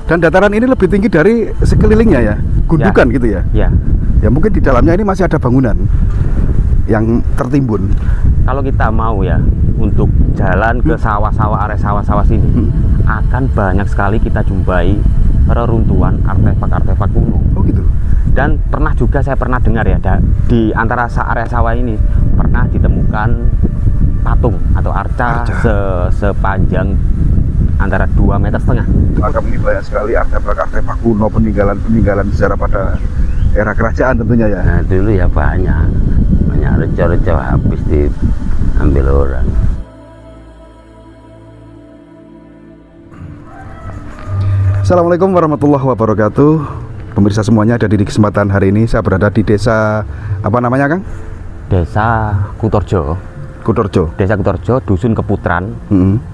Dan dataran ini lebih tinggi dari sekelilingnya ya, gundukan gitu ya. Ya. Ya mungkin di dalamnya ini masih ada bangunan yang tertimbun. Kalau kita mau ya untuk jalan ke sawah-sawah, area sawah-sawah sini, akan banyak sekali kita jumpai reruntuhan artefak-artefak kuno. Oh gitu. Dan saya pernah dengar ya, di antara area sawah ini pernah ditemukan patung atau arca. Sepanjang antara 2,5 meter. Makam ini banyak sekali artefak-artefak kuno, peninggalan sejarah pada era kerajaan tentunya ya. Nah dulu ya banyak reco-reco habis diambil orang. Assalamualaikum warahmatullahi wabarakatuh. Pemirsa semuanya, ada di kesempatan hari ini saya berada di desa apa namanya, Kang? Desa Kutorjo. Desa Kutorjo, Dusun Keputran,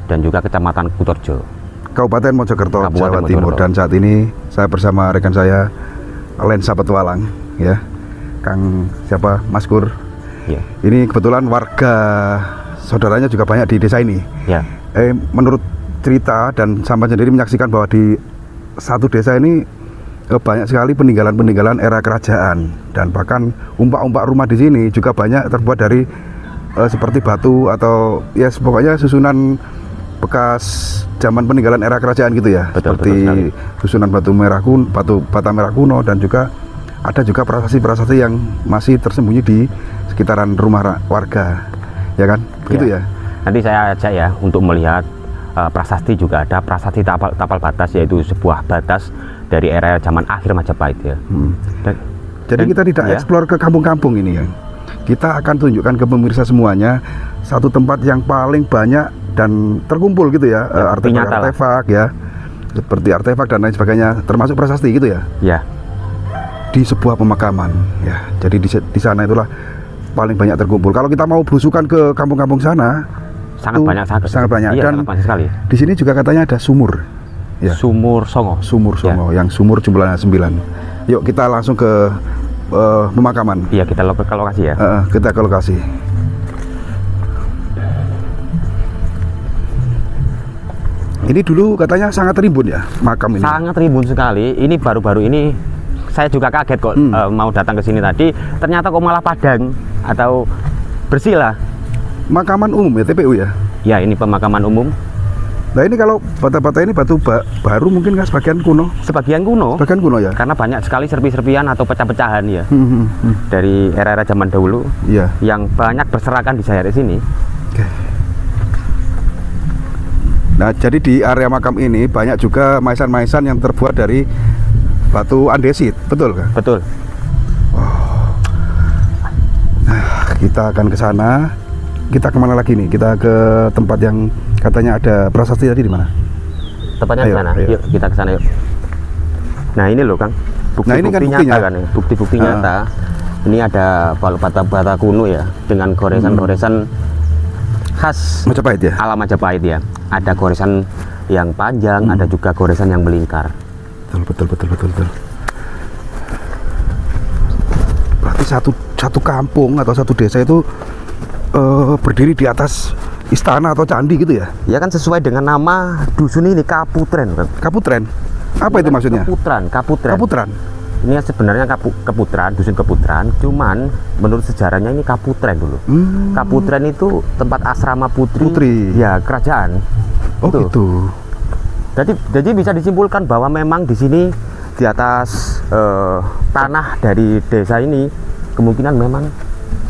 dan juga Kecamatan Kutorjo, Kabupaten Mojokerto, Jawa Timur. Dan saat ini saya bersama rekan saya, Lensa Petualang, ya, Kang siapa? Mas Kur. Ya. Ini kebetulan warga saudaranya juga banyak di desa ini. Ya. Menurut cerita dan sampai sendiri menyaksikan bahwa di satu desa ini banyak sekali peninggalan-peninggalan era kerajaan, dan bahkan umpak-umpak rumah di sini juga banyak terbuat dari seperti batu atau ya pokoknya susunan bekas zaman peninggalan era kerajaan gitu ya. Betul, seperti susunan batu bata merah kuno, dan juga ada juga prasasti-prasasti yang masih tersembunyi di sekitaran rumah warga, ya kan? Begitu ya. Nanti saya ajak ya untuk melihat prasasti. Juga ada prasasti tapal batas, yaitu sebuah batas dari era zaman akhir Majapahit ya. Jadi kita tidak eksplor ke kampung-kampung ini ya. Kita akan tunjukkan ke pemirsa semuanya satu tempat yang paling banyak dan terkumpul gitu ya, artefak-artefak ya, seperti artefak dan lain sebagainya, termasuk prasasti gitu ya. Ya. Di sebuah pemakaman ya. Jadi di sana itulah paling banyak terkumpul. Kalau kita mau belusukan ke kampung-kampung sana, sangat banyak iya, dan sangat banyak sekali. Di sini juga katanya ada sumur. Ya. Sumur Songo. Ya. Yang sumur jumlahnya 9. Yuk kita langsung ke pemakaman. Iya, kita ke lokasi ya. Kita ke lokasi. Ini dulu katanya sangat rimbun ya makam ini. Sangat rimbun sekali. Ini baru-baru ini saya juga kaget kok mau datang ke sini tadi. Ternyata kok malah padang atau bersih lah. Makaman umum ya, TPU ya? Ya, ini pemakaman umum. Nah ini kalau bata-bata ini batu baru mungkin kan sebagian kuno? Sebagian kuno ya? Karena banyak sekali serpi-serpian atau pecah-pecahan ya. Dari era-era zaman dahulu. Iya. Yang banyak berserakan di daerah sini. Oke. Nah jadi di area makam ini banyak juga maisan-maisan yang terbuat dari batu andesit, betul kan? Betul. Nah kita akan ke sana. Kita kemana lagi nih? Kita ke tempat yang katanya ada prasasti tadi di mana? Tempatnya di sana. Yuk kita ke sana yuk. Nah ini loh Kang, bukti-bukti nyata kan ya. Bukti-bukti nyata. Ini ada bata-bata kuno ya, dengan goresan-goresan khas Majapahit ya. Ala Majapahit ya. Ada goresan yang panjang, ada juga goresan yang melingkar. Betul. Berarti satu kampung atau satu desa itu berdiri di atas istana atau candi gitu ya? Ya kan sesuai dengan nama dusun ini, Kaputren kan? Kaputren? Apa itu maksudnya? Kaputren. Ini sebenarnya Keputran, dusun Keputran. Cuman menurut sejarahnya ini Kaputren dulu. Kaputren itu tempat asrama putri. Ya, kerajaan. Oh gitu. Jadi bisa disimpulkan bahwa memang di sini di atas tanah dari desa ini kemungkinan memang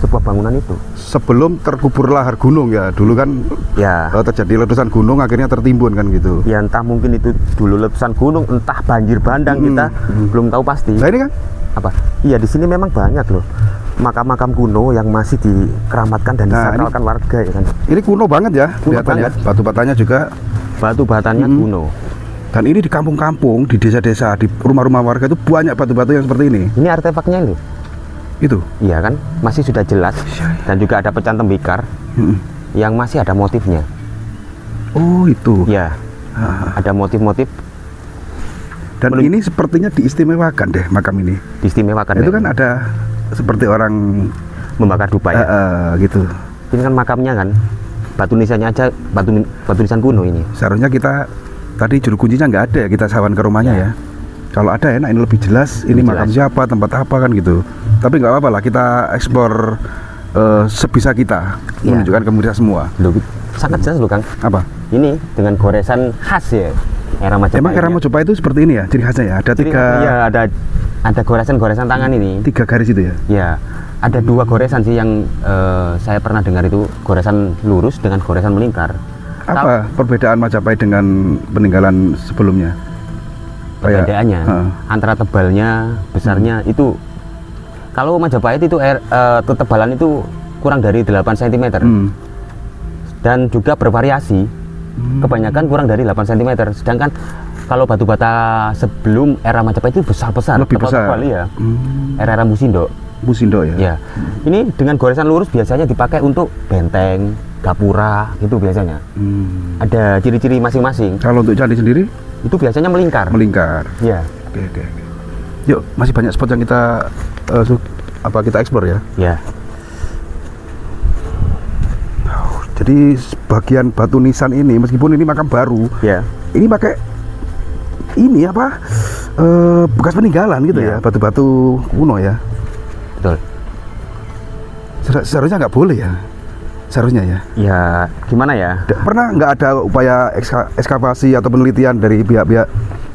sebuah bangunan itu. Sebelum terkubur lahar gunung ya, dulu kan ya terjadi letusan gunung akhirnya tertimbun kan gitu. Ya entah mungkin itu dulu letusan gunung, entah banjir bandang, kita belum tahu pasti. Nah ini kan apa? Iya, di sini memang banyak loh makam-makam kuno yang masih dikeramatkan dan disakralkan warga ya kan. Ini kuno banget ya, kelihatannya. Batu-batanya juga batu-batanya kuno. Dan ini di kampung-kampung, di desa-desa, di rumah-rumah warga itu banyak batu-batu yang seperti ini. Ini artefaknya ini. Itu? Iya kan, masih sudah jelas. Dan juga ada pecahan tembikar yang masih ada motifnya. Oh itu? Ya, ada motif-motif. Dan ini sepertinya diistimewakan deh makam ini. Diistimewakan. Itu kan ada seperti orang membakar dupa ya? Gitu. Ini kan makamnya kan, batu nisannya aja batu nisan kuno ini. Seharusnya kita tadi juru kuncinya nggak ada ya, kita sawan ke rumahnya ya. Kalau ada enak, ini lebih jelas, ini Lebih makam jelas. siapa, tempat apa kan gitu. Tapi nggak apa-apa lah, kita eksplor sebisa kita, Ya. menunjukkan ke kita semua. Loh, sangat jelas loh Kang. Apa? Ini dengan goresan khas ya era Majapahit. Emang era Majapahit itu seperti ini ya, ciri khasnya ya? Ada Jadi, tiga, iya, ada goresan-goresan tangan ini. 3 garis itu ya? Ya, ada 2 goresan sih yang saya pernah dengar itu, goresan lurus dengan goresan melingkar. Apa perbedaan Majapahit dengan peninggalan sebelumnya? Perbedaannya antara tebalnya, besarnya itu, kalau Majapahit itu ketebalan itu kurang dari 8 cm dan juga bervariasi. Kebanyakan kurang dari 8 cm, sedangkan kalau batu bata sebelum era Majapahit itu besar-besar, Lebih besar. tebal ya. Era-era Musindo. Musindo ya? Ya. Ini dengan goresan lurus biasanya dipakai untuk benteng, gapura itu biasanya. Ada ciri-ciri masing-masing. Kalau untuk candi sendiri? Itu biasanya melingkar. Melingkar. Ya. Oke. Yuk, masih banyak spot yang kita kita eksplor ya. Ya. Jadi bagian batu nisan ini, meskipun ini makam baru, Ya. ini pakai ini apa? Bekas peninggalan gitu ya, Ya. batu-batu kuno ya. Betul. Seharusnya nggak boleh ya, seharusnya ya. Ya, gimana ya? Pernah nggak ada upaya ekskavasi atau penelitian dari pihak-pihak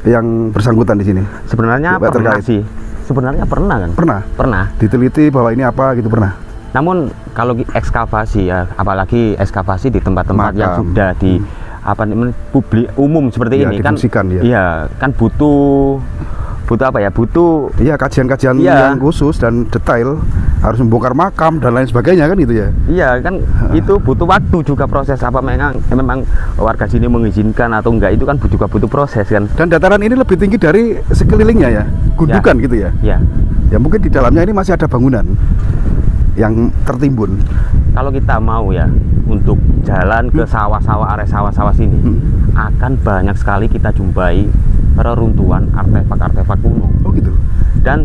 yang bersangkutan di sini? Sebenarnya Pihak pernah terkait. sih. Sebenarnya pernah kan? Pernah Pernah. diteliti bahwa ini apa gitu, pernah. Namun kalau ekskavasi ya, apalagi ekskavasi di tempat-tempat yang Makam. sudah di publik umum seperti Ya, ini kan, difungsikan ya. iya kan butuh apa ya? Butuh Iya, kajian-kajian Iya. yang khusus dan detail, harus membongkar makam dan lain sebagainya kan gitu ya. iya kan itu butuh waktu juga proses apa memang warga sini mengizinkan atau enggak itu kan juga butuh proses kan. Dan dataran ini lebih tinggi dari sekelilingnya ya, gundukan gitu ya. Ya. Ya mungkin di dalamnya ini masih ada bangunan yang tertimbun. Kalau kita mau ya untuk jalan ke sawah-sawah, area sawah-sawah sini, akan banyak sekali kita jumpai reruntuhan artefak-artefak kuno. Oh gitu. Dan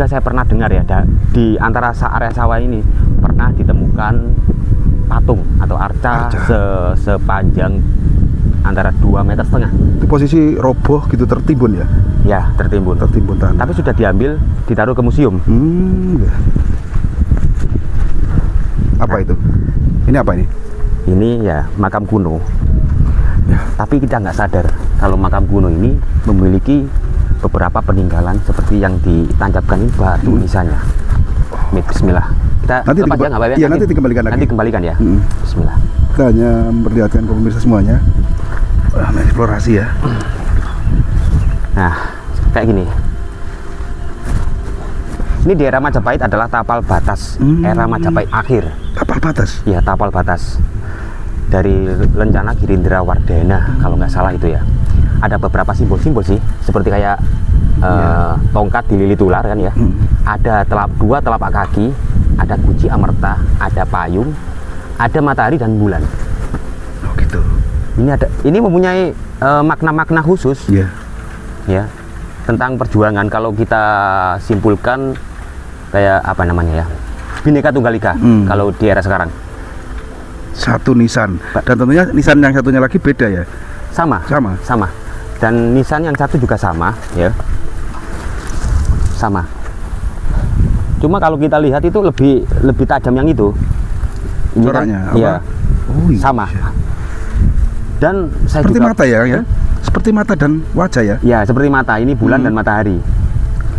saya pernah dengar ya, di antara area sawah ini pernah ditemukan patung atau arca. Sepanjang antara 2,5 meter. Di posisi roboh gitu, tertimbun ya. Ya, tertimbun. Tertimbun tanah. Tapi sudah diambil, ditaruh ke museum. Ya. Apa itu? Ini apa ini? Ini ya makam kuno. Ya. Tapi kita nggak sadar kalau makam kuno ini memiliki beberapa peninggalan seperti yang ditancapkan ini batu nisannya. Bismillah. Kita Nanti lepas ya, nggak apa-apa ya? iya, nanti dikembalikan lagi. Nanti kembalikan ya. Bismillah. Kita hanya memperlihatkan ke pemirsa semuanya. Eksplorasi ya. Nah, kayak gini. Ini di era Majapahit adalah tapal batas, era Majapahit akhir. Tapal batas. Ya, tapal batas dari Lencana Girindra Wardana kalau nggak salah itu ya. Ada beberapa simbol-simbol sih, seperti kayak tongkat dililit ular kan ya. Ada 2 telapak kaki, ada kunci amerta, ada payung, ada matahari dan bulan. Oh gitu. Ini mempunyai makna-makna khusus. Iya. Ya, tentang perjuangan. Kalau kita simpulkan kayak apa namanya ya, Bhinneka Tunggal Ika kalau di era sekarang. Satu nisan, dan tentunya nisan yang satunya lagi beda ya. Sama dan nisan yang satu juga sama ya, sama. Cuma kalau kita lihat itu lebih tajam yang itu. Ini Coraknya kan, apa? ya, Oh, iya. sama. Dan saya Seperti juga mata ya. Seperti mata dan wajah ya. ya seperti mata, ini bulan dan matahari,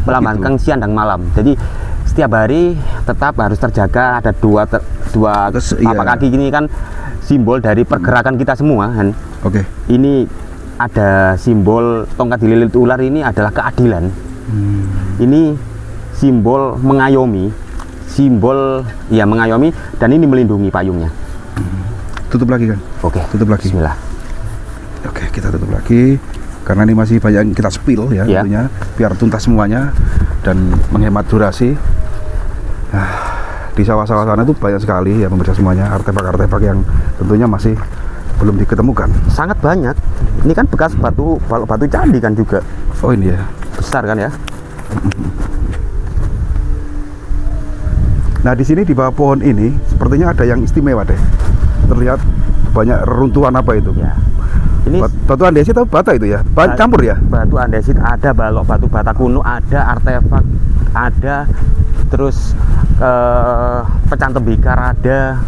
melambangkan siang dan malam. Jadi setiap hari tetap harus terjaga. Ada dua telapak kaki ini kan simbol dari pergerakan kita semua kan. Oke. Ini ada simbol tongkat dililit ular, ini adalah keadilan. Ini simbol mengayomi, mengayomi, dan ini melindungi payungnya. Tutup lagi kan? Oke, Tutup lagi. Bismillah. Oke, kita tutup lagi karena ini masih banyak yang kita spill ya, Ya. tentunya biar tuntas semuanya dan menghemat durasi. Nah, di sawah-sawah sana itu banyak sekali ya pemirsa semuanya artefak-artefak yang tentunya masih belum diketemukan. Sangat banyak. Ini kan bekas batu candi kan juga. Oh ini ya. Besar kan ya? Nah di sini di bawah pohon ini sepertinya ada yang istimewa deh. Terlihat banyak reruntuhan apa itu? Ya. Ini Batu andesit atau bata itu ya? Campur ya? Batu andesit ada, balok batu bata kuno ada, artefak ada, terus pecahan tembikar ada,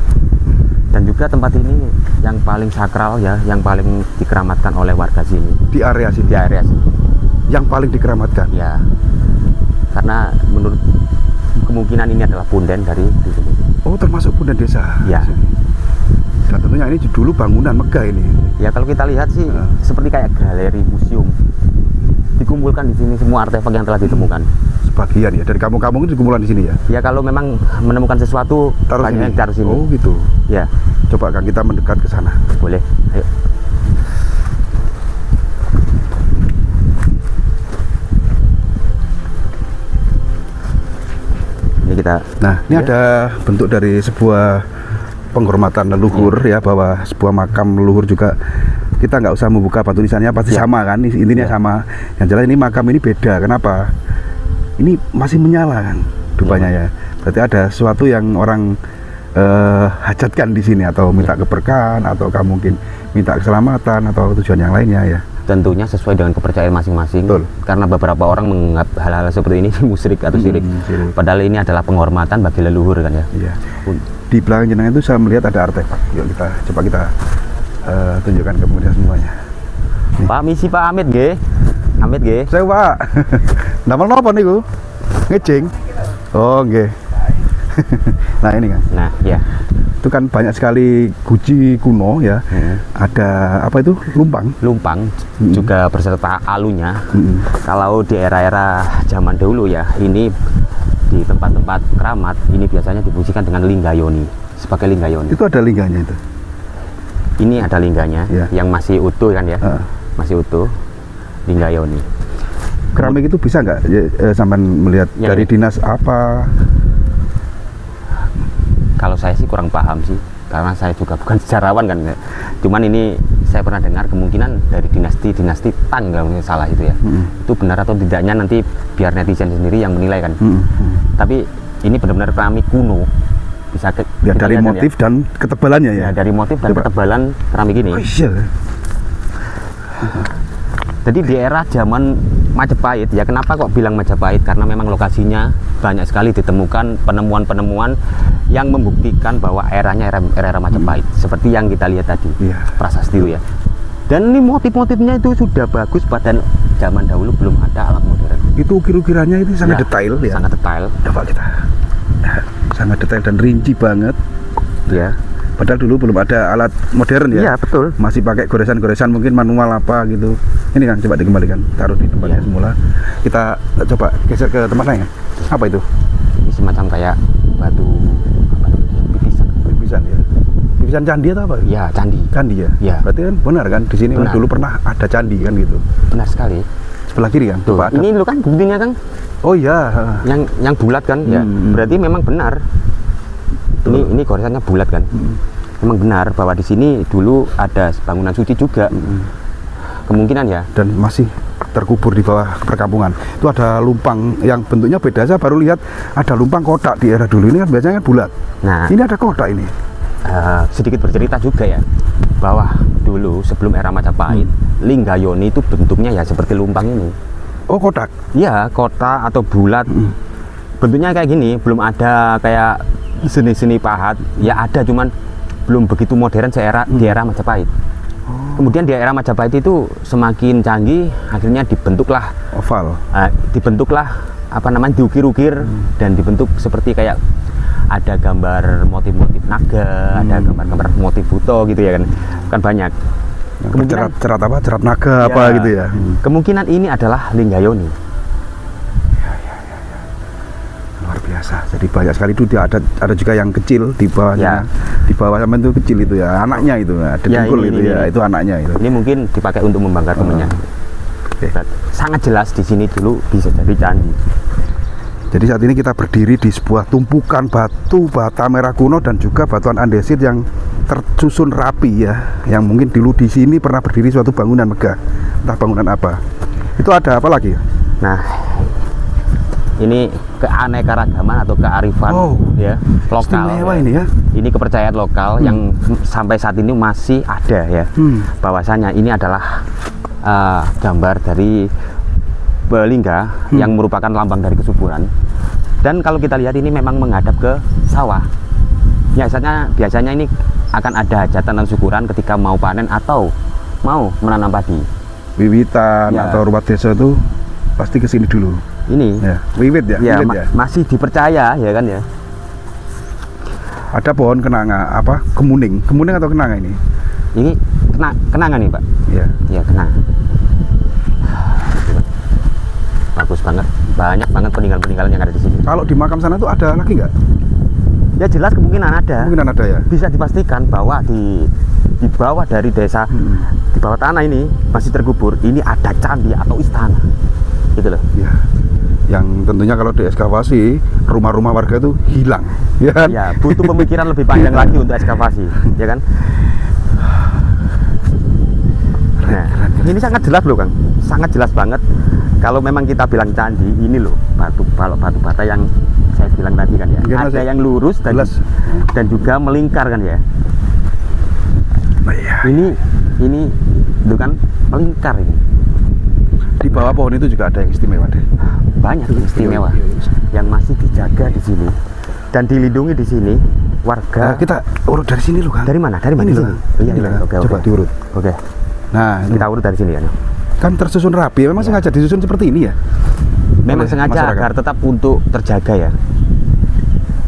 dan juga tempat ini yang paling sakral ya, yang paling dikeramatkan oleh warga sini. Di area sini? Di area sini. Yang paling dikeramatkan? Ya, karena menurut kemungkinan ini adalah punden dari di sini. Oh, termasuk punden desa? Ya. Dan tentunya ini dulu bangunan megah ini. Ya kalau kita lihat sih seperti kayak galeri museum. Dikumpulkan di sini semua artefak yang telah ditemukan. Sebagian ya dari kampung-kampung itu dikumpulkan di sini ya. Ya kalau memang menemukan sesuatu banyak yang taruh sini. Oh gitu. Ya. Coba Kang kita mendekat ke sana. Boleh. Ayo. Ini kita. Nah, ini ada bentuk dari sebuah penghormatan leluhur ya, bahwa sebuah makam leluhur juga kita nggak usah membuka batu nisannya, pasti sama kan, intinya sama. Yang jelas ini makam ini beda. Kenapa? Ini masih menyala kan rupanya ya. Berarti ada sesuatu yang orang hajatkan di sini, atau minta keberkahan, atau mungkin minta keselamatan, atau tujuan yang lainnya ya. Tentunya sesuai dengan kepercayaan masing-masing. Karena beberapa orang menganggap hal-hal seperti ini musyrik atau syirik. Padahal ini adalah penghormatan bagi leluhur kan ya. Iya. Di belakang jenengan itu saya melihat ada artefak. Yuk kita tunjukkan ke pemirsa semuanya. Nih. Pak misi Pak Amit nggih. Amit nggih. Saya Pak. Namel napa niku? Ngejing. Oh nggih. Nah ini kan. Nah ya. Itu kan banyak sekali guci kuno ya. Ada apa itu? Lumpang juga berserta alunya. Kalau di era-era zaman dahulu ya, ini di tempat-tempat keramat ini biasanya difungsikan dengan linggayoni, sebagai linggayoni. Itu ada lingganya itu? Ini ada lingganya yang masih utuh kan ya, masih utuh linggayoni. Keramik itu bisa nggak sampai melihat ya, dari dinas apa? Kalau saya sih kurang paham sih, karena saya juga bukan sejarawan kan. Cuman ini saya pernah dengar kemungkinan dari dinasti Tang kalau salah itu ya. Itu benar atau tidaknya nanti biar netizen sendiri yang menilai kan. Tapi ini benar-benar keramik kuno. Bisa ya, dari motif ya, dan ketebalannya ya. Dari motif dan ketebalan keramik ini. Oh, iya. Jadi di era zaman Majapahit ya, kenapa kok bilang Majapahit? Karena memang lokasinya banyak sekali ditemukan penemuan-penemuan yang membuktikan bahwa eranya era Majapahit, seperti yang kita lihat tadi, prasasti itu ya. Dan ini motif-motifnya itu sudah bagus, pada zaman dahulu belum ada alat modern. Itu ukir-ukirannya itu sangat detail ya. Sangat detail. Coba kita. Sangat detail dan rinci banget. Ya. Padahal dulu belum ada alat modern ya. Iya betul. Masih pakai goresan-goresan, mungkin manual apa gitu. Ini kan coba dikembalikan, taruh di tempatnya semula. Kita coba geser ke tempat lain. Apa itu? Ini semacam kayak batu pipisan ya. Pipisan candi atau apa? Ya candi. Candi ya. Ya. Berarti kan benar kan, di sini kan dulu pernah ada candi kan gitu. Benar sekali. Sebelah kiri kan. Tuh, ini lo kan buktinya Kang. Oh iya. Yang bulat kan ya. Berarti memang benar. Ini goresannya bulat kan. Memang benar bahwa di sini dulu ada bangunan suci juga. Kemungkinan ya. Dan masih terkubur di bawah perkampungan. Itu ada lumpang yang bentuknya beda. Saya baru lihat ada lumpang kotak di era dulu. Ini kan biasanya kan bulat. Nah, ini ada kotak ini. Sedikit bercerita juga ya, bahwa dulu sebelum era Majapahit, linggayoni itu bentuknya ya seperti lumpang ini. Oh, kotak? Iya, kotak atau bulat. Bentuknya kayak gini, belum ada kayak seni-seni pahat. Ya ada, cuman belum begitu modern di era Majapahit. Kemudian di era Majapahit itu semakin canggih, akhirnya dibentuklah oval. Dibentuklah apa namanya, diukir-ukir dan dibentuk seperti kayak ada gambar motif-motif naga, ada gambar-gambar motif buto gitu ya kan. Kan banyak. Kemungkinan cerat apa? Cerat naga apa gitu ya. Kemungkinan ini adalah linggayoni. Luar biasa. Jadi banyak sekali itu ada juga yang kecil di bawahnya. Di bawah sama itu kecil itu ya, anaknya itu ada dengkul itu ya, itu anaknya itu. Ini mungkin dipakai untuk membanggar temannya. Sangat jelas di sini dulu bisa jadi candi. Jadi saat ini kita berdiri di sebuah tumpukan batu bata merah kuno dan juga batuan andesit yang tersusun rapi ya, yang mungkin dulu di sini pernah berdiri suatu bangunan megah, entah bangunan apa. Itu ada apa lagi? Nah, Ini keanekaragaman atau kearifan ya lokal. Istimewa ya. ini ya. Ini kepercayaan lokal yang sampai saat ini masih ada ya. Bahwasanya ini adalah gambar dari lingga yang merupakan lambang dari kesuburan. Dan kalau kita lihat ini memang menghadap ke sawah. Biasanya ini akan ada hajatan dan syukuran ketika mau panen atau mau menanam padi. Wiwitan atau rumah desa itu pasti ke sini dulu. Ini ya, wiwit ya, wiwit ya. Masih dipercaya ya kan ya. Ada pohon kenanga kemuning atau kenanga ini? Ini kenanga nih Pak. Iya. Iya kenanga. Bagus banget, banyak banget peninggalan yang ada di sini. Kalau di makam sana tuh ada lagi nggak? Ya jelas kemungkinan ada. Kemungkinan ada ya. Bisa dipastikan bahwa di bawah dari desa, di bawah tanah ini masih terkubur. Ini ada candi atau istana, gitu loh. Ya. Yang tentunya kalau diekskavasi rumah-rumah warga itu hilang, ya kan? Ya, butuh pemikiran lebih panjang lagi untuk ekskavasi, ya kan? Nah, ini sangat jelas loh Kang, sangat jelas banget. Kalau memang kita bilang candi, ini loh batu bata yang saya bilang tadi kan ya. Ada yang lurus dan juga melingkar kan ya. Ini itu kan melingkar ini. Di bawah pohon itu juga ada yang istimewa deh. Banyak yang istimewa yang masih dijaga di sini dan dilindungi di sini warga. Kita urut dari sini loh Kang. Dari mana? Dari mana? Ini loh. Iya. Oke. Coba diurut. Oke. Nah, kita urut dari sini ya. Kan tersusun rapi. Memang sengaja disusun seperti ini ya. Memang sengaja agar tetap untuk terjaga ya.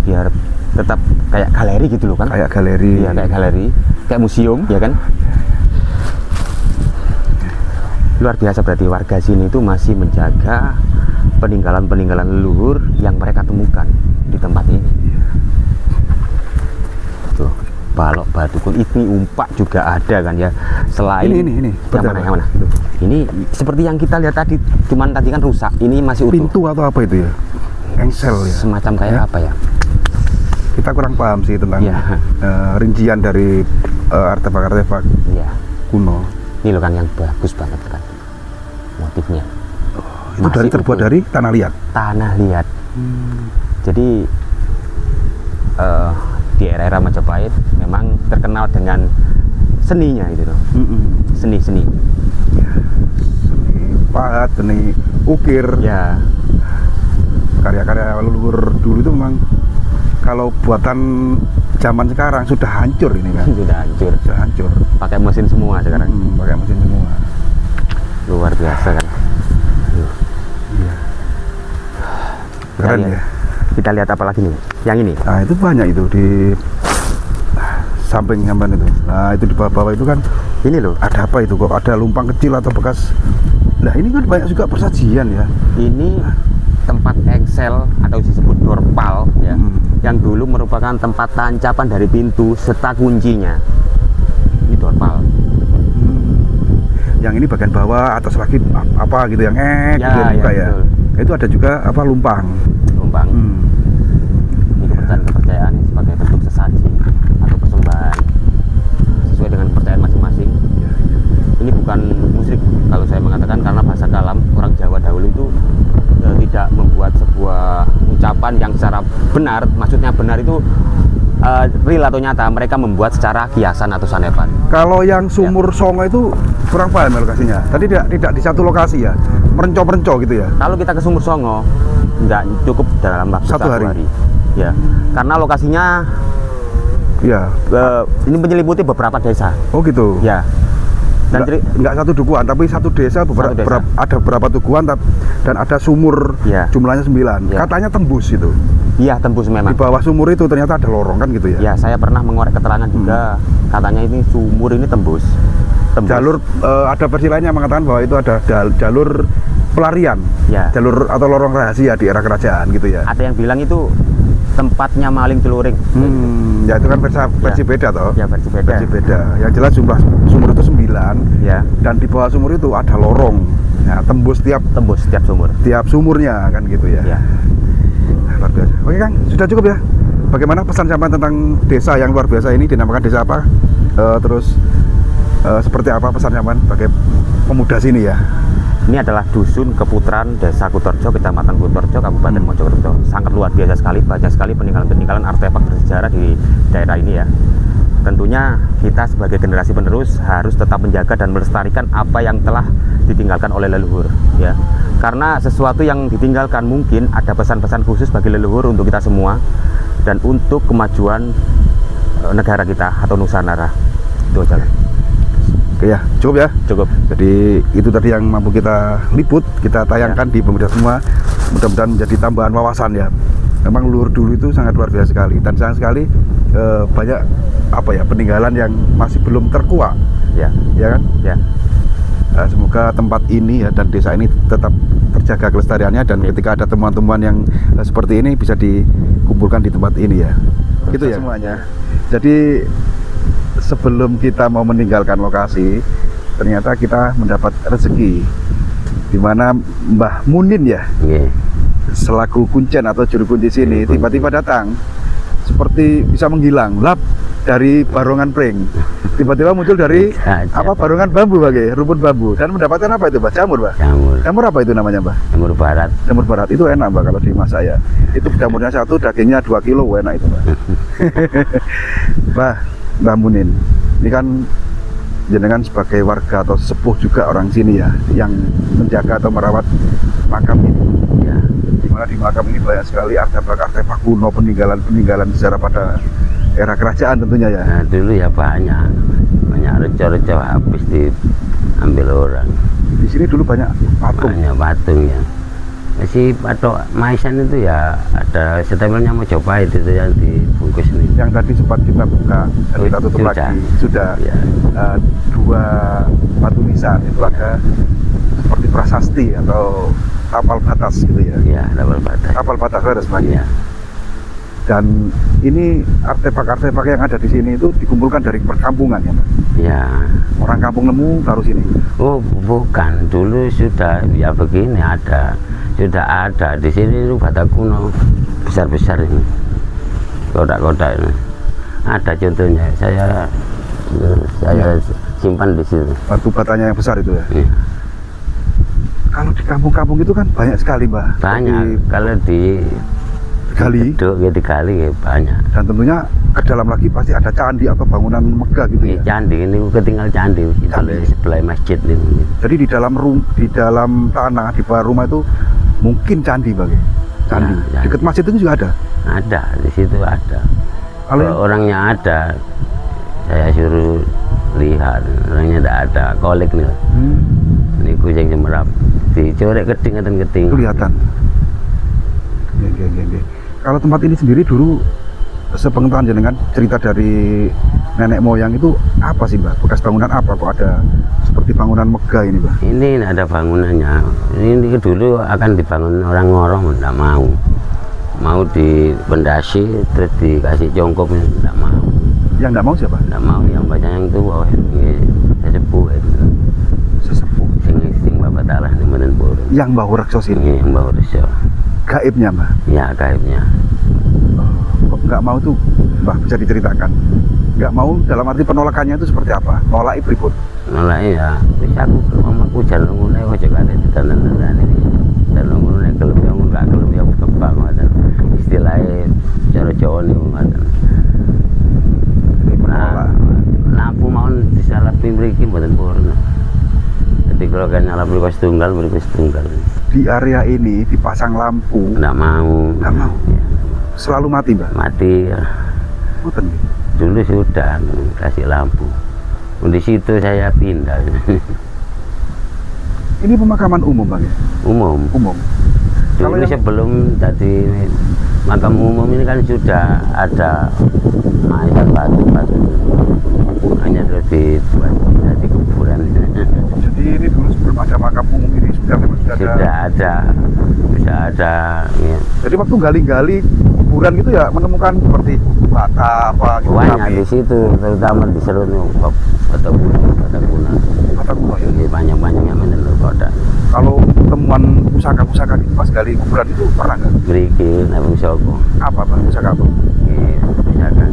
Biar tetap kayak galeri gitu loh kan. Kayak galeri. Iya, kayak galeri, kayak museum, ya kan? Luar biasa berarti warga sini itu masih menjaga peninggalan-peninggalan leluhur yang mereka temukan di tempat ini. Tuh, balok batu kun ini umpak juga ada kan ya. Selain ini. Yang mana? Ini seperti yang kita lihat tadi, cuman tadi kan rusak. Ini masih utuh. Pintu atau apa itu ya? Engsel ya. Semacam kayak apa ya? Kita kurang paham sih tentang rincian dari artefak-artefak kuno. Ini loh kan yang bagus banget kan motifnya. Itu terbuat dari tanah liat. Tanah liat. Jadi di era Majapahit memang terkenal dengan seninya gitu loh. Seni. Seni pahat, seni ukir. Ya. Karya-karya leluhur dulu itu memang kalau buatan zaman sekarang sudah hancur ini kan. Sudah hancur. Pakai mesin semua sekarang. Pakai mesin semua. Luar biasa kan. Iya. Keren ya. Kita lihat apa lagi nih? Yang ini. Nah, itu banyak itu di samping sampan itu. Nah, itu di bawah-bawah itu kan ini loh. Ada apa itu kok? Ada lumpang kecil atau bekas. Nah, ini kan banyak juga persajian ya. Ini tempat engsel atau disebut dorpal ya. Yang dulu merupakan tempat tancapan dari pintu serta kuncinya. Ini dorpal. Yang ini bagian bawah, atas lagi apa gitu yang gitu buka ya. Itu ada juga apa lumpang. Ini kepercayaan ini sebagai bentuk sesaji atau persembahan sesuai dengan kepercayaan masing-masing. Ini bukan musyrik kalau saya mengatakan, karena bahasa kalam orang Jawa dahulu itu tidak membuat sebuah ucapan yang secara benar, maksudnya benar itu real atau nyata, mereka membuat secara kiasan atau sanepan. Kalau yang sumur songo itu kurang paham lokasinya. Tadi tidak di satu lokasi ya, merenco gitu ya. Kalau kita ke sumur songo nggak cukup dalam waktu satu hari. Ya, karena lokasinya ini menyelimuti beberapa desa. Oh gitu. Ya. Dan nggak satu dukuhan, tapi satu desa, ada beberapa dukuhan dan ada sumur, jumlahnya 9. Katanya tembus itu. Iya, tembus memang. Di bawah sumur itu ternyata ada lorong kan gitu ya. Ya, saya pernah mengorek keterangan juga. Katanya ini sumur ini tembus. Jalur ada versi lainnya mengatakan bahwa itu ada jalur pelarian, jalur atau lorong rahasia di era kerajaan gitu ya. Ada yang bilang itu tempatnya maling celuring. Ya itu kan versi beda toh. Ya, versi beda. Yang jelas jumlah sumur itu 9. Ya. Dan di bawah sumur itu ada lorong. Ya, tembus tiap sumur. Tiap sumurnya kan gitu ya. Luar biasa. Oke Kang, sudah cukup ya. Bagaimana pesan sampean tentang desa yang luar biasa ini, dinamakan desa apa? Terus seperti apa pesan sampean sebagai pemuda sini ya? Ini adalah dusun Keputaran, Desa Kutorjo, Kecamatan Kutorjo, Kabupaten Mojokerto. Sangat luar biasa sekali, banyak sekali peninggalan-peninggalan artefak bersejarah di daerah ini ya. Tentunya kita sebagai generasi penerus harus tetap menjaga dan melestarikan apa yang telah ditinggalkan oleh leluhur ya. Karena sesuatu yang ditinggalkan mungkin ada pesan-pesan khusus bagi leluhur untuk kita semua dan untuk kemajuan negara kita atau Nusantara. Itu aja. Oke ya, cukup ya? Cukup. Jadi itu tadi yang mampu kita liput, kita tayangkan di pemuda semua. Mudah-mudahan menjadi tambahan wawasan ya. Memang leluhur dulu itu sangat luar biasa sekali dan sayang sekali banyak apa ya peninggalan yang masih belum terkuak. Ya kan? Ya. Semoga tempat ini ya dan desa ini tetap terjaga kelestariannya dan ketika ada temuan-temuan yang seperti ini bisa dikumpulkan di tempat ini ya. Gitu ya semuanya. Jadi sebelum kita mau meninggalkan lokasi, ternyata kita mendapat rezeki di mana Mbah Munin ya, selaku kuncen atau juru kunci sini, tiba-tiba datang seperti bisa menghilang, lap dari barongan pring, tiba-tiba muncul dari barongan bambu rumput bambu dan mendapatkan apa itu, Mbah? Jamur, Mbah? Jamur apa itu namanya, Mbah? Jamur barat. Jamur barat itu enak, Mbah, kalau dimasak ya. Itu jamurnya satu, dagingnya 2 kilo, enak itu, Mbah. Mbah Munin, ini kan jenengan sebagai warga atau sepuh juga orang sini ya, yang menjaga atau merawat makam ini. Ya. Dimana di makam ini banyak sekali artefak kuno, peninggalan sejarah pada era kerajaan tentunya ya. Nah, dulu ya banyak reco-reco habis diambil orang. Di sini dulu banyak patung. Banyak patung ya. Si patok maisan itu ya ada stempelnya Mojopahit itu yang dibungkus ini. Yang tadi sempat kita buka dan kita tutup lagi sudah ya. 2 batu nisan itu ada seperti prasasti atau tapal batas gitu ya. Iya, tapal batas. Tapal batas ada semuanya. Ya. Dan ini artefak-artefak yang ada di sini itu dikumpulkan dari perkampungan ya, Pak? Ya. Orang kampung nemu taruh sini. Oh, bukan. Dulu sudah ya begini sudah ada di sini itu bata kuno besar-besar ini, kotak-kotak ini. Ada contohnya. Saya simpan di situ. Batu batanya yang besar itu ya. Ya. Kalau di kampung-kampung itu kan banyak sekali, Mbak. Banyak. Kalau digali ya banyak. Dan tentunya ke dalam lagi pasti ada candi atau bangunan megah gitu ya. Candi ini ketinggal candi sebelah masjid ini. Jadi di dalam tanah di bawah rumah itu mungkin candi, Bang. Candi. Ya. Dekat masjid itu juga ada. Ada, di situ ada. Kalau orangnya ada, saya suruh lihat. Orangnya tidak ada, kolek nih. Ini kucing semerap, dicorek keting. Kelihatan. Oke. Kalau tempat ini sendiri dulu sepengetahuan jenengan, cerita dari nenek moyang itu apa sih, Mbak? Bekas bangunan apa kok ada seperti bangunan megah ini, Mbak? Ini ada bangunannya. Ini dulu akan dibangun orang Ngorong, tidak mau dipendasi terus dikasih jongkok, tidak mau. Yang tidak mau siapa? Tidak mau, yang banyak yang tua, sesepuh itu. Sesepuh. Sing Bapak Taala ini menempur. Yang Mbah Reksos ini. Yang Mbah Reksos. Gaibnya, Mbak? Ya, gaibnya. Kok nggak mau tuh, Mbah, bisa diceritakan? Nggak mau dalam arti penolakannya itu seperti apa? Nolak pripun? Nolak ya, bisa aku mamaku jalan ngene ojo kate ditanan-tanan ini. Dan ngene kelem yang enggak kelem yang kembang ngoten. Istilahnya cara Jawa niku ngoten. Lampu mau disalapi mriki mboten purun. Jadi kalau kan nyala beli tunggal. Di area ini dipasang lampu. Nggak mau. Ya. Selalu mati, Mbak? Mati ya. Dulu sudah kasih lampu. Di situ saya pindah. Ini pemakaman umum, Bang ya? Umum. Dulu sebelum tadi makam umum ini kan sudah ada mayat batu. Hanya terus dibuat jadi kuburan. Jadi ini dulu sebelum ada makam umum ini sudah ada. Ya. Jadi waktu gali-gali kuburan gitu ya menemukan seperti bata apa gitu. Banyak di situ, terutama di Serut bata kuno. Ya, banyak yang menurut kota. Kalau temuan pusaka gitu pas gali kuburan itu pernah nggak? Berikin, abang Soko. Apa, Bang, pusaka apa? misalkan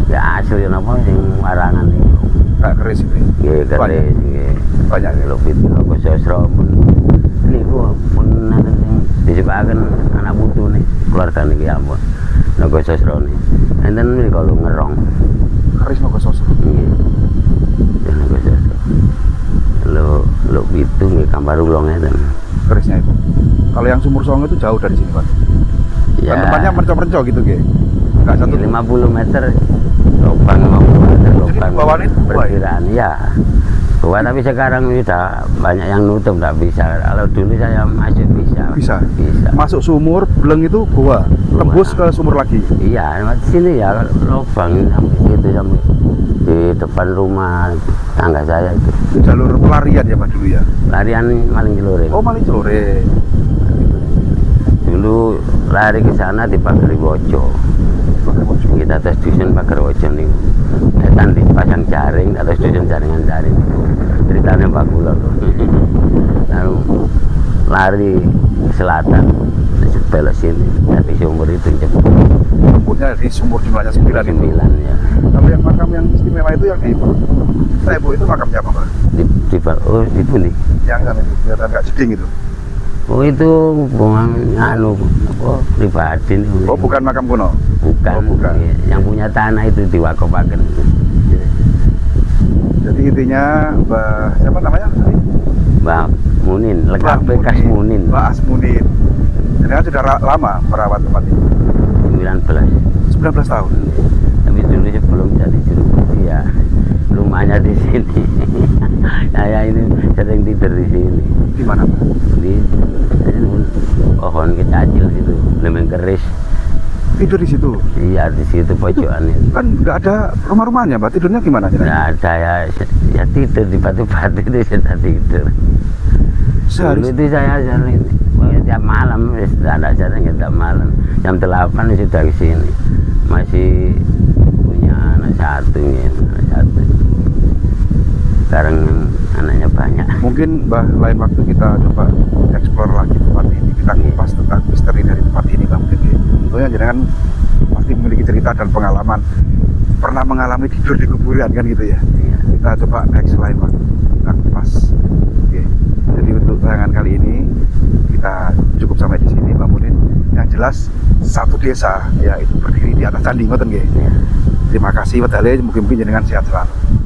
ya asli napa sing warangan iki Gak keris itu. nggih keris nggih Banyak ya. lho pitu kok sosro pun niku pun nanten sing disebakaken anak putune keluarga niki ampun naga sosrone enten niku kalau ngerong Keris nopo sosro. nggih ya naga sosro lo pitu nggih gambar ulong enten Kerisnya itu. Kalau yang Sumur Songo itu jauh dari sini, Pak. ya Dan tempatnya mencok-mencok gitu, Ge. Enggak satu 50 meter lubang 50 meter lubang di bawah itu gua ya? perkiraan ya gua tapi sekarang sudah banyak yang nutup nggak bisa kalau dulu saya masih bisa Bisa. bisa Masuk sumur, beleng itu gua. Tembus ke sumur lagi. iya di sini ya lubang sampai gitu sampai di depan rumah tangga saya itu Itu jalur pelarian ya, Pak, dulu ya. larian maling celuring Oh, maling celore. dulu lari ke sana di Pagar Wojo kita tes dusun Pagar Wojo nih setan dipasang jaring atau dusun jaringan jaring ceritanya Pak Kula lalu lari ke selatan belok sini dari sumur itu jemput Sumurnya di sumur jumlahnya 9 itu. 9 ya Kalau yang makam yang istimewa itu yang di Tebo itu makamnya apa, Pak? oh itu nih Yang kan itu kelihatan nggak jeding itu. oh itu buang anu apa pribadi nih Oh, bukan makam kuno. bukan, Oh, bukan. yang punya tanah itu diwakopaken Jadi intinya siapa namanya tadi? Mbak Munin lekap Mbak bekas Munin Mbak Asmunin. Jadi kan sudah lama merawat tempat ini. 19 19 tahun. tapi dulu sebelum jadi juru kunci ya rumahnya di sini saya ini sering tidur di sini Di mana, Pak? di pohon kecacil situ lemeng keris Tidur di situ. iya di situ pojokan itu Kan nggak ada rumah-rumahnya, Pak. Tidurnya gimana? nggak ada ya tidur di batu-batu itu saya tidur Sehari dulu itu saya sering tiap malam tidak ada sering tiap malam jam 8 sudah ke sini masih punya anak satu ya, anak satu sekarang anaknya banyak mungkin Mbah lain waktu kita coba eksplor lagi tempat ini, kita kupas tentang misteri dari tempat ini, Mbah, mungkin ya. Tentunya jenengan pasti memiliki cerita dan pengalaman pernah mengalami tidur di kuburan kan gitu ya. Iya. Kita coba next lain waktu kita kupas. Oke. Jadi untuk tayangan kali ini kita cukup sampai di sini, Mbak Munin. Yang jelas satu desa ya itu berdiri di atas candi, ngoten nggih. Iya. Terima kasih wedale, mungkin jenengan sehat selalu.